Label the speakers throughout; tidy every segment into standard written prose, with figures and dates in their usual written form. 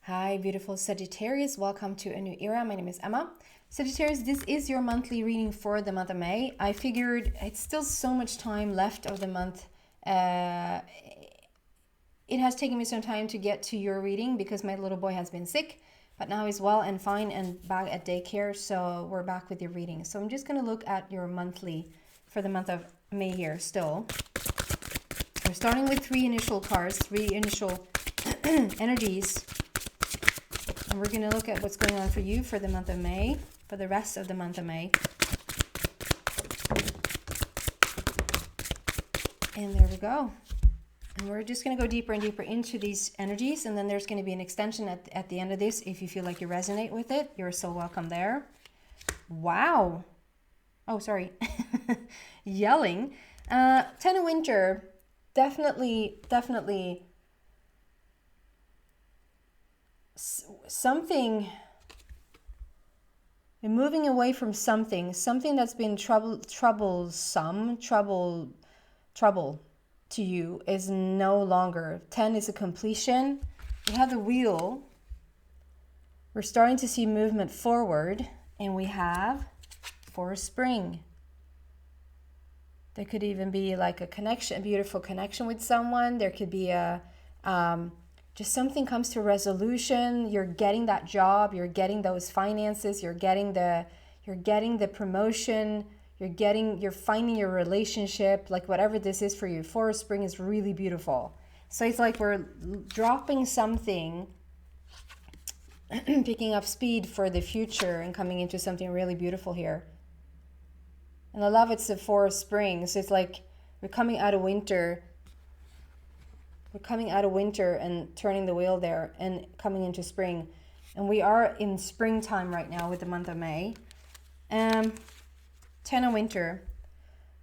Speaker 1: Hi, beautiful Sagittarius. Welcome to a new era. My name is Emma. Sagittarius, this is your monthly reading for the month of May. I figured it's still so much time left of the month. It has taken me some time to get to your reading because my little boy has been sick, but now he's well and fine and back at daycare. So we're back with your reading. So I'm just going to look at your monthly for the month of May here still. We're starting with three initial cards, three initial energies. And we're going to look at what's going on for you for the month of May, for the rest of the month of May. And there we go. And we're just going to go deeper and deeper into these energies. And then there's going to be an extension at the end of this. If you feel like you resonate with it, you're so welcome there. Wow. Oh, sorry. Yelling. Ten of Winter. Definitely. Something, you're moving away from something that's been trouble to you is no longer. 10 is a completion. We have the wheel. We're starting to see movement forward, and we have for spring. There could even be like a connection, a beautiful connection with someone. There could be a just something comes to resolution. You're getting that job, you're getting those finances, you're getting the promotion, you're finding your relationship, like whatever this is for you. Forest spring is really beautiful. So it's like we're dropping something, picking up speed for the future and coming into something really beautiful here. And I love it's the forest spring. So it's like we're coming out of winter. We're coming out of winter and turning the wheel there and coming into spring. And we are in springtime right now with the month of May. 10 of Winter.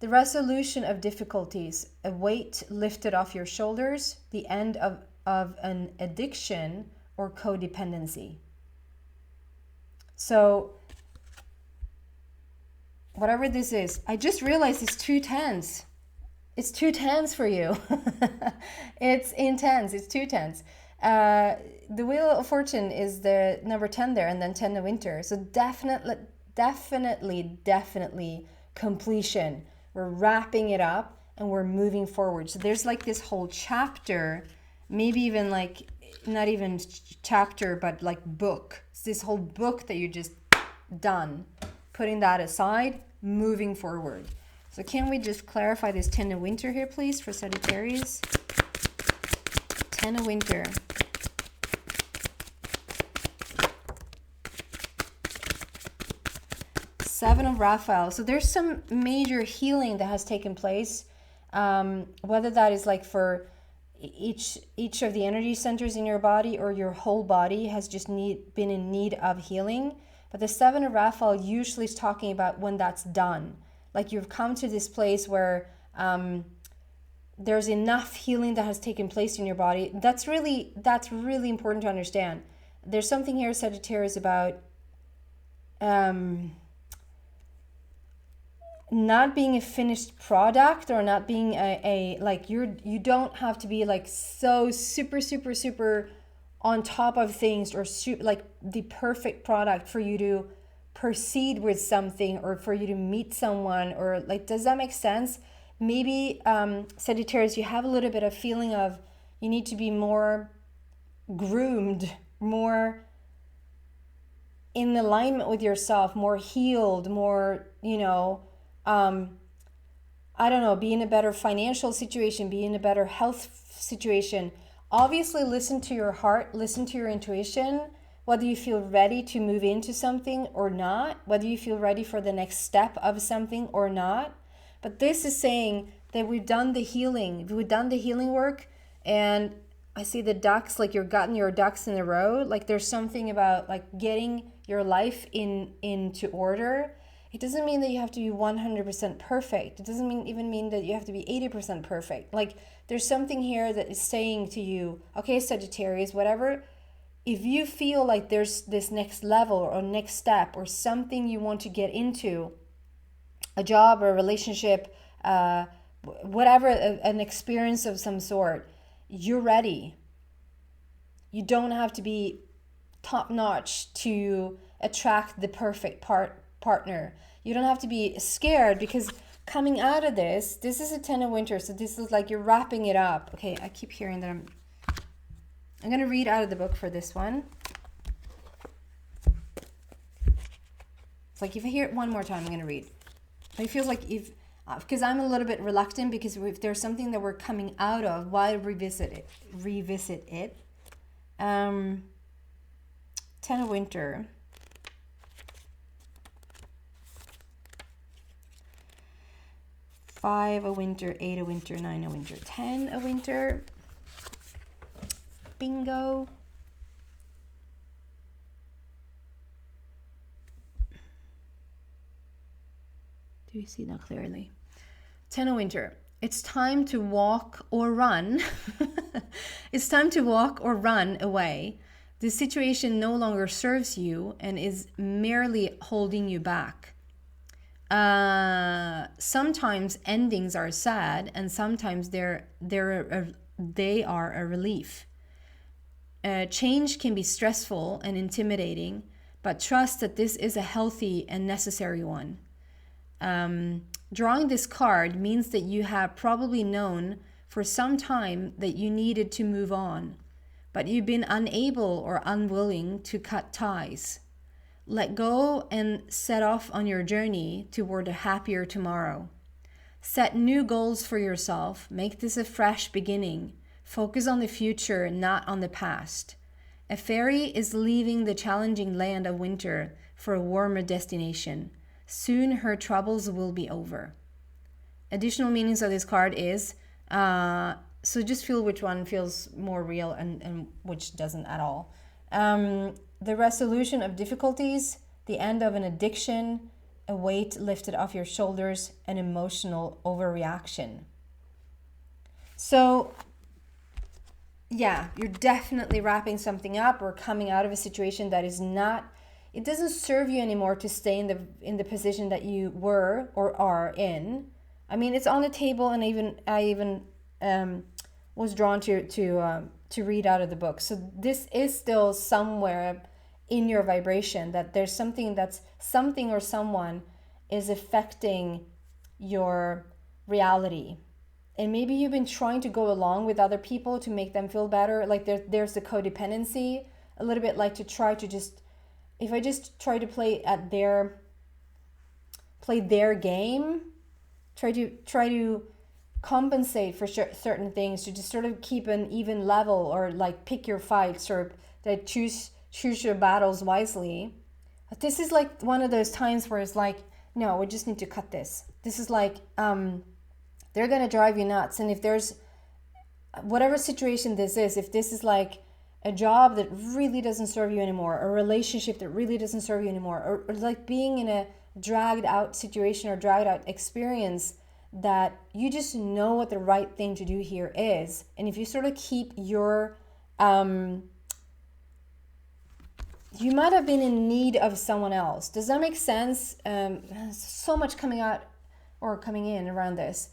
Speaker 1: The resolution of difficulties, a weight lifted off your shoulders, the end of an addiction or codependency. So, whatever this is, I just realized it's 2 10s. It's 2 10s for you. It's intense. It's 2 10s. The Wheel of Fortune is the number 10 there, and then 10 of Winter. So definitely completion. We're wrapping it up and we're moving forward. So there's like this whole chapter, maybe even like not even chapter, but like book. It's this whole book that you just done. Putting that aside, moving forward. So can we just clarify this 10 of Winter here, please, for Sagittarius? 10 of Winter. Seven of Raphael. So there's some major healing that has taken place. Whether that is like for each of the energy centers in your body or your whole body has just been in need of healing. But the Seven of Raphael usually is talking about when that's done. Like you've come to this place where there's enough healing that has taken place in your body. That's really important to understand. There's something here, Sagittarius, about not being a finished product or not being a like you don't have to be like so super on top of things or like the perfect product for you to proceed with something or for you to meet someone, or like, does that make sense? Maybe Sagittarius, you have a little bit of feeling of you need to be more groomed, more in alignment with yourself, more healed, more, I don't know, be in a better financial situation, be in a better health situation. Obviously, listen to your heart, listen to your intuition, whether you feel ready to move into something or not, whether you feel ready for the next step of something or not. But this is saying that we've done the healing work, and I see the ducks, like you've gotten your ducks in a row. Like there's something about like getting your life into order. It doesn't mean that you have to be 100% perfect. It doesn't even mean that you have to be 80% perfect. Like there's something here that is saying to you, okay, Sagittarius, whatever, if you feel like there's this next level or next step or something you want to get into, a job or a relationship, whatever, an experience of some sort, you're ready. You don't have to be top notch to attract the perfect partner. You don't have to be scared, because coming out of this is a 10 of winter. So this is like you're wrapping it up. Okay, I keep hearing that I'm going to read out of the book for this one. It's like if I hear it one more time, I'm going to read. It feels like because I'm a little bit reluctant, because if there's something that we're coming out of, why revisit it. 10 of winter. 5 of winter, 8 of winter, 9 of winter, 10 of winter. Bingo. Do you see that clearly? 10 of winter. It's time to walk or run. It's time to walk or run away. The situation no longer serves you and is merely holding you back. Sometimes endings are sad, and sometimes they are a relief. Change can be stressful and intimidating, but trust that this is a healthy and necessary one. Drawing this card means that you have probably known for some time that you needed to move on, but you've been unable or unwilling to cut ties. Let go and set off on your journey toward a happier tomorrow. Set new goals for yourself. Make this a fresh beginning. Focus on the future, not on the past. A fairy is leaving the challenging land of winter for a warmer destination. Soon her troubles will be over. Additional meanings of this card is, so just feel which one feels more real and which doesn't at all. The resolution of difficulties, the end of an addiction, a weight lifted off your shoulders, an emotional overreaction. So, yeah, you're definitely wrapping something up or coming out of a situation that is not, it doesn't serve you anymore to stay in the position that you were or are in. I mean, it's on the table, and I even was drawn to read out of the book. So this is still somewhere in your vibration, that there's something or someone is affecting your reality. And maybe you've been trying to go along with other people to make them feel better. Like there's the codependency, a little bit like to try to just, if I just try to play their game, try to compensate for certain things, to just sort of keep an even level, or like pick your fights, or that choose your battles wisely. But this is like one of those times where it's like, no, we just need to cut this. This is like, they're going to drive you nuts. And if there's whatever situation this is, if this is like a job that really doesn't serve you anymore, a relationship that really doesn't serve you anymore, or like being in a dragged out situation or dragged out experience, that you just know what the right thing to do here is. And if you sort of keep your, you might have been in need of someone else. Does that make sense? So much coming out or coming in around this.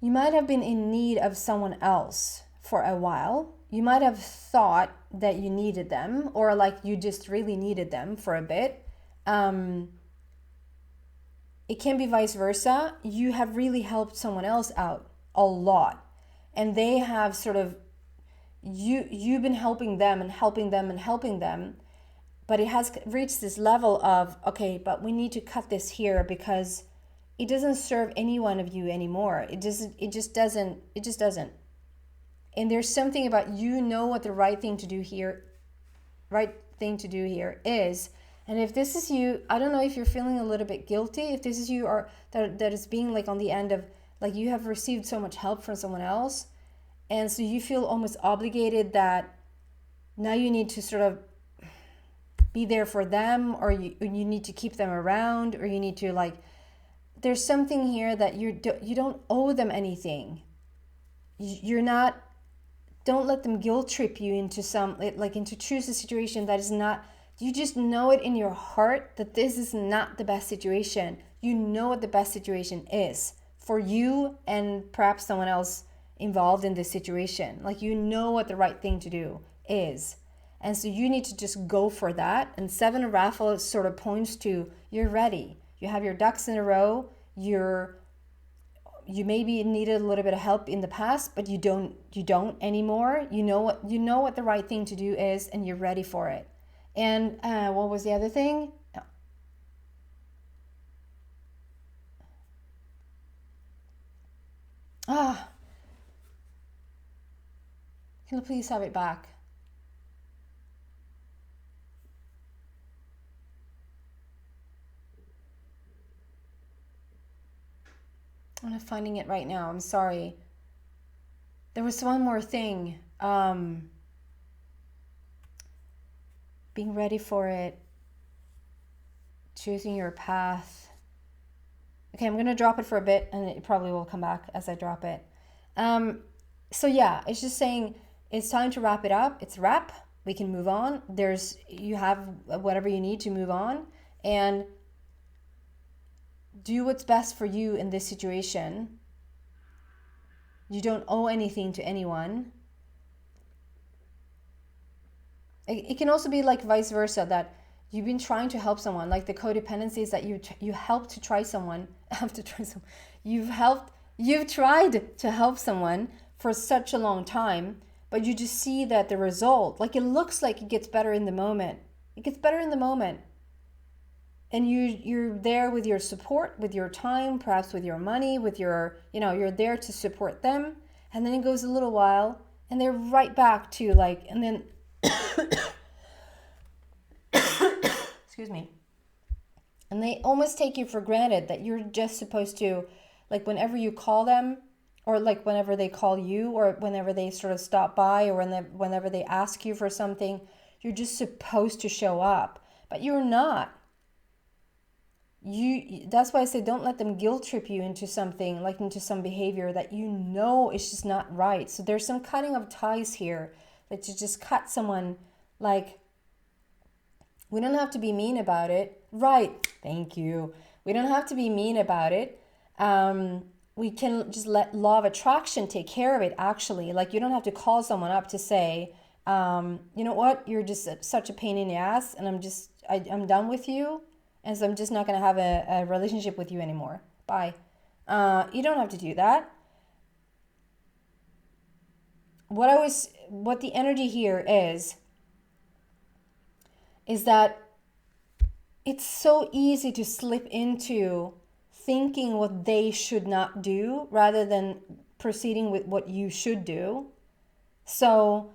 Speaker 1: You might have been in need of someone else for a while. You might have thought that you needed them, or like you just really needed them for a bit. It can be vice versa. You have really helped someone else out a lot, and they have sort of, you've been helping them and helping them and helping them, but it has reached this level of, okay, but we need to cut this here because it doesn't serve any one of you anymore. It just doesn't. And there's something about, you know what the right thing to do here is. And if this is you, I don't know if you're feeling a little bit guilty, if this is you, or that is being like on the end of, like you have received so much help from someone else, and so you feel almost obligated that now you need to sort of be there for them, or you need to keep them around, or you need to like, there's something here that you don't owe them anything. Don't let them guilt trip you into into choose a situation that is not, you just know it in your heart that this is not the best situation. You know what the best situation is for you and perhaps someone else involved in this situation. Like, you know what the right thing to do is. And so you need to just go for that. And 7 of Raffle sort of points to you're ready. You have your ducks in a row. You maybe needed a little bit of help in the past, but you don't anymore. You know what the right thing to do is, and you're ready for it. And what was the other thing? Can I please have it back? I'm not finding it right now. I'm sorry. There was one more thing. Being ready for it. Choosing your path. Okay, I'm going to drop it for a bit, and it probably will come back as I drop it. So yeah, it's just saying it's time to wrap it up. It's a wrap. We can move on. You have whatever you need to move on, and do what's best for you in this situation. You don't owe anything to anyone. It can also be like vice versa, that you've been trying to help someone, like the codependency is that you help to try someone, you've tried to help someone for such a long time, but you just see that the result, like it looks like it gets better in the moment. It gets better in the moment. And you're there with your support, with your time, perhaps with your money, with your, you're there to support them. And then it goes a little while and they're right back to like, and then, excuse me. And they almost take you for granted that you're just supposed to, like whenever you call them, or like whenever they call you, or whenever they sort of stop by, or whenever they ask you for something, you're just supposed to show up, but you're not. That's why I say don't let them guilt trip you into something, like into some behavior that is just not right. So there's some cutting of ties here, that you just cut someone. Like, we don't have to be mean about it. Right, thank you. We don't have to be mean about it. We can just let law of attraction take care of it, actually. Like, you don't have to call someone up to say, you know what, you're just such a pain in the ass, and I'm done with you. And so I'm just not going to have a relationship with you anymore. Bye. You don't have to do that. What the energy here is that it's so easy to slip into thinking what they should not do rather than proceeding with what you should do. So,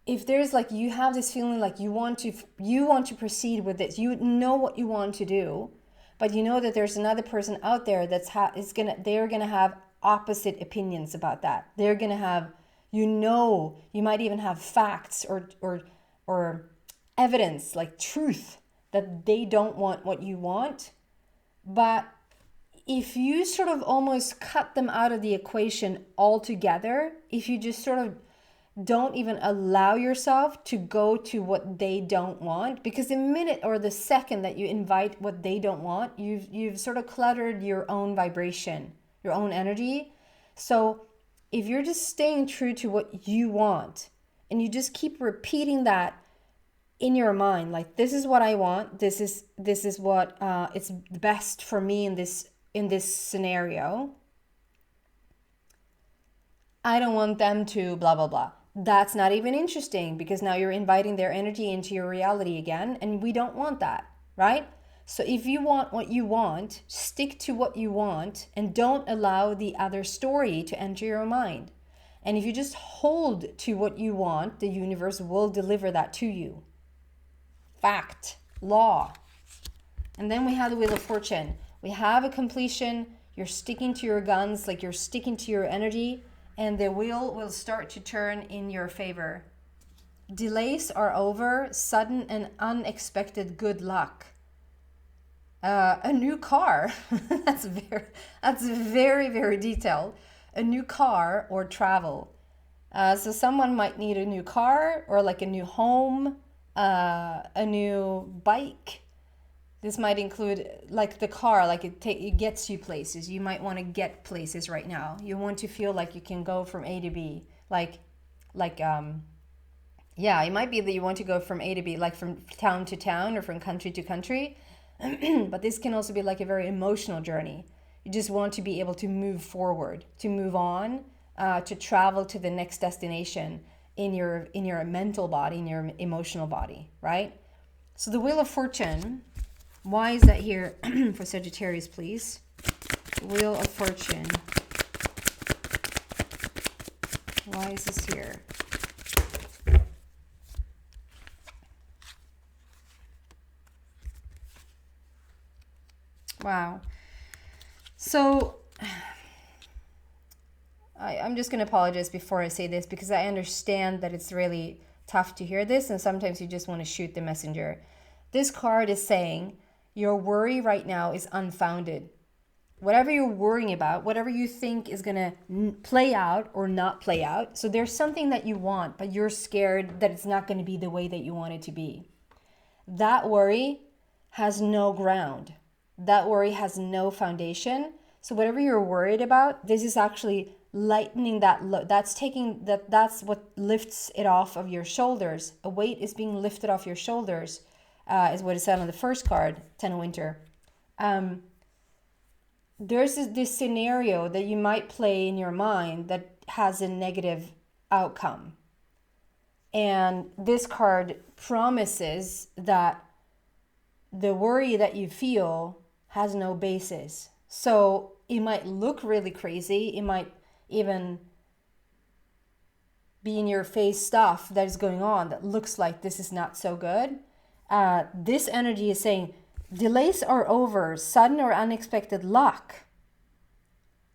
Speaker 1: if there's like, you have this feeling like you want to proceed with this, you know what you want to do, but you know that there's another person out there they're gonna have opposite opinions about that. They're gonna have, you might even have facts or evidence, like truth, that they don't want what you want. But if you sort of almost cut them out of the equation altogether, if you just sort of don't even allow yourself to go to what they don't want, because the minute or the second that you invite what they don't want, you've sort of cluttered your own vibration, your own energy. So if you're just staying true to what you want, and you just keep repeating that in your mind, like, this is what I want, this is what it's best for me in this scenario. I don't want them to blah blah blah. That's not even interesting, because now you're inviting their energy into your reality again, and we don't want that, right? So if you want what you want, stick to what you want, and don't allow the other story to enter your mind. And if you just hold to what you want, the universe will deliver that to you. Fact, law. And then we have the Wheel of Fortune. We have a completion. You're sticking to your guns, like you're sticking to your energy, and the wheel will start to turn in your favor. Delays are over. Sudden and unexpected good luck. A new car. That's very, very detailed. A new car or travel. So someone might need a new car, or like a new home, a new bike. This might include like the car, like it gets you places. You might want to get places right now. You want to feel like you can go from A to B. Like like, yeah, it might be that you want to go from A to B, like from town to town or from country to country. But this can also be like a very emotional journey. You just want to be able to move forward, to move on, to travel to the next destination in your mental body, in your emotional body, right? So the Wheel of Fortune, why is that here for Sagittarius, please? Wheel of Fortune. Why is this here? Wow. So I'm just going to apologize before I say this, because I understand that it's really tough to hear this, and sometimes you just want to shoot the messenger. This card is saying your worry right now is unfounded. Whatever you're worrying about, whatever you think is going to play out or not play out. So there's something that you want, but you're scared that it's not going to be the way that you want it to be. That worry has no ground. That worry has no foundation. So whatever you're worried about, this is actually lightening that load. That's what lifts it off of your shoulders. A weight is being lifted off your shoulders, is what it said on the first card, Ten of Winter. There's this scenario that you might play in your mind that has a negative outcome. And this card promises that the worry that you feel has no basis. So it might look really crazy. It might even be in your face stuff that is going on that looks like this is not so good. This energy is saying delays are over, sudden or unexpected luck,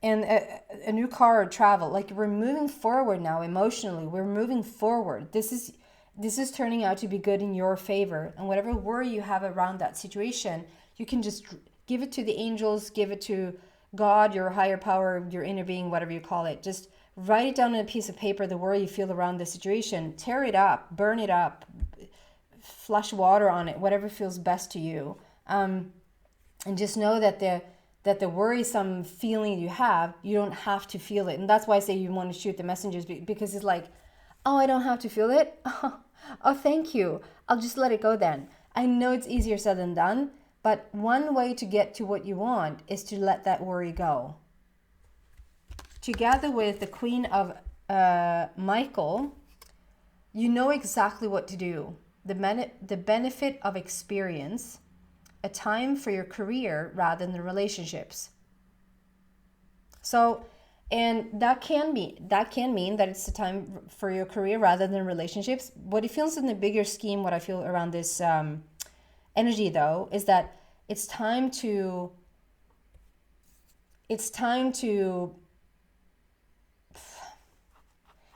Speaker 1: and a new car or travel. Like, we're moving forward now emotionally. We're moving forward. This is turning out to be good in your favor. And whatever worry you have around that situation, you can just give it to the angels, give it to God, your higher power, your inner being, whatever you call it. Just write it down on a piece of paper, the worry you feel around the situation. Tear it up, burn it up, flush water on it, whatever feels best to you. And just know that the worrisome feeling you have, you don't have to feel it. And that's why I say you want to shoot the messengers, because it's like, oh, I don't have to feel it. Oh, thank you. I'll just let it go then. I know it's easier said than done, but one way to get to what you want is to let that worry go. Together with the Queen of Michael, you know exactly what to do. The benefit of experience, a time for your career rather than relationships. So, and that can mean that it's a time for your career rather than relationships. What it feels in the bigger scheme, what I feel around this energy though, is that it's time to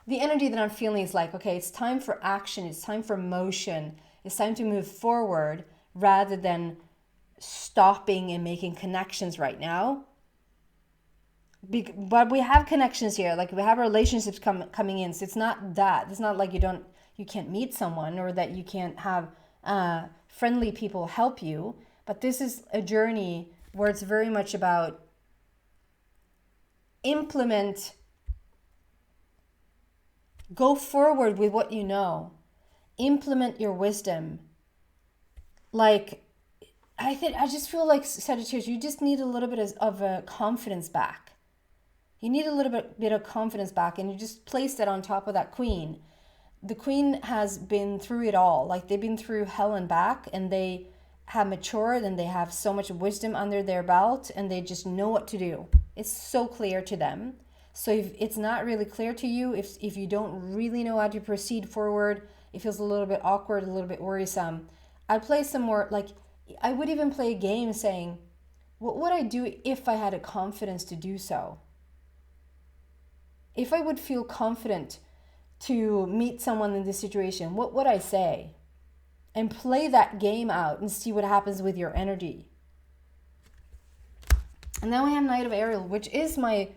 Speaker 1: the energy that I'm feeling is like, okay, it's time for action, it's time for motion, it's time to move forward rather than stopping and making connections right now. But we have connections here, like we have relationships coming in. So it's not that. It's not like you can't meet someone, or that you can't have friendly people help you. But this is a journey where it's very much about go forward with what you know, implement your wisdom. Like, I just feel like, Sagittarius, you just need a little bit of a confidence back. You need a little bit of confidence back, and you just place that on top of that queen. The queen has been through it all. Like, they've been through hell and back, and they have matured, and they have so much wisdom under their belt, and they just know what to do. It's so clear to them. So if it's not really clear to you, if you don't really know how to proceed forward, it feels a little bit awkward, a little bit worrisome, I'd play some more, like, I would even play a game saying, what would I do if I had a confidence to do so? If I would feel confident to meet someone in this situation, what would I say? And play that game out and see what happens with your energy. And then we have Knight of Ariel, which is my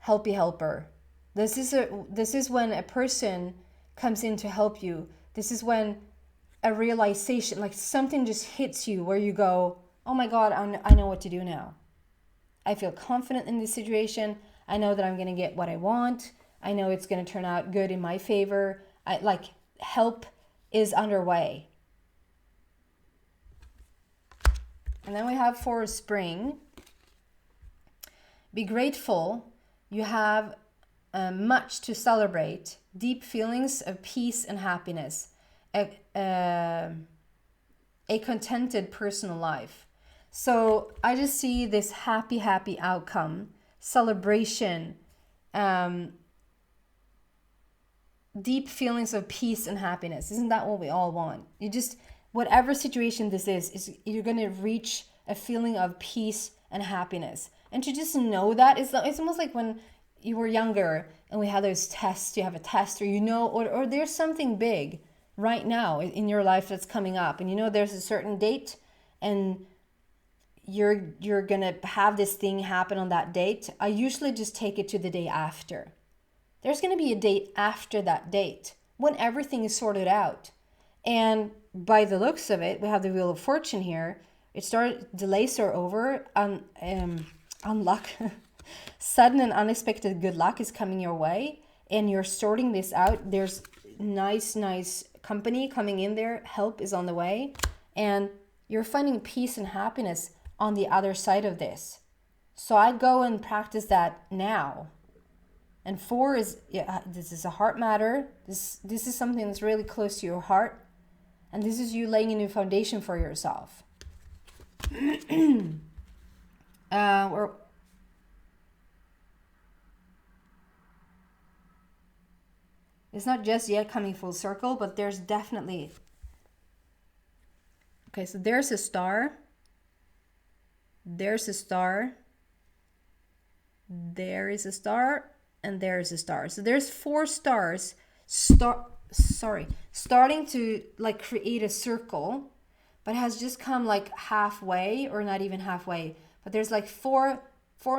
Speaker 1: helpy helper. This is when a person comes in to help you. This is when a realization, like something just hits you where you go, oh my God, I know what to do now. I feel confident in this situation. I know that I'm going to get what I want. I know it's going to turn out good in my favor. Help is underway. And then we have for spring. Be grateful. You have much to celebrate. Deep feelings of peace and happiness. A contented personal life. So I just see this happy outcome, celebration, deep feelings of peace and happiness. Isn't that what we all want? You just, whatever situation this is you're going to reach a feeling of peace and happiness. And to just know that, it's almost like when you were younger and we had those tests, you have a test, or or there's something big right now in your life that's coming up, and there's a certain date, and you're gonna have this thing happen on that date. I usually just take it to the day after. There's gonna be a date after that date when everything is sorted out. And by the looks of it, we have the Wheel of Fortune here. Delays are over. Luck. Sudden and unexpected good luck is coming your way, and you're sorting this out. There's nice company coming in there. Help is on the way, and you're finding peace and happiness on the other side of this. So I'd go and practice that now. And 4 is, this is a heart matter. This is something that's really close to your heart, and this is you laying a new foundation for yourself. It's not just yet coming full circle, but there's definitely... Okay, so there's a star. There's a star. There is a star. And there's a star. So there's 4 stars starting to create a circle, but has just come halfway, or not even halfway. But there's four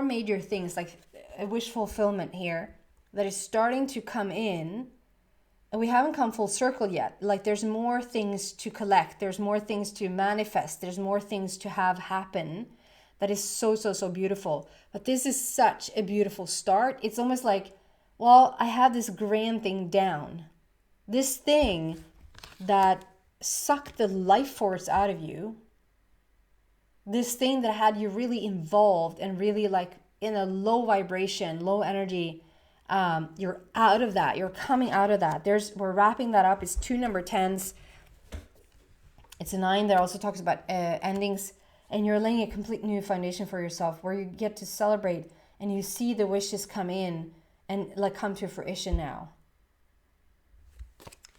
Speaker 1: major things, like a wish fulfillment here, that is starting to come in. And we haven't come full circle yet. There's more things to collect. There's more things to manifest. There's more things to have happen. That is so beautiful. But this is such a beautiful start. It's almost like, well, I have this grand thing down. This thing that sucked the life force out of you. This thing that had you really involved and really in a low vibration, low energy. You're out of that. You're coming out of that. We're wrapping that up. It's 2 number 10s. It's a 9 that also talks about endings. And you're laying a complete new foundation for yourself, where you get to celebrate and you see the wishes come in and come to fruition now.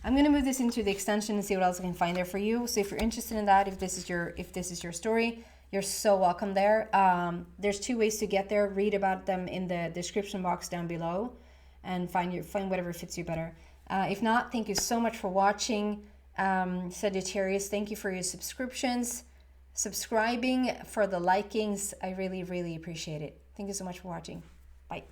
Speaker 1: I'm going to move this into the extension and see what else I can find there for you. So if you're interested in that, if this is your story, you're so welcome there. There's 2 ways to get there. Read about them in the description box down below, and find whatever fits you better. If not, thank you so much for watching, Sagittarius. Thank you for your subscriptions. Subscribing, for the likings. I really appreciate it. Thank you so much for watching. Bye.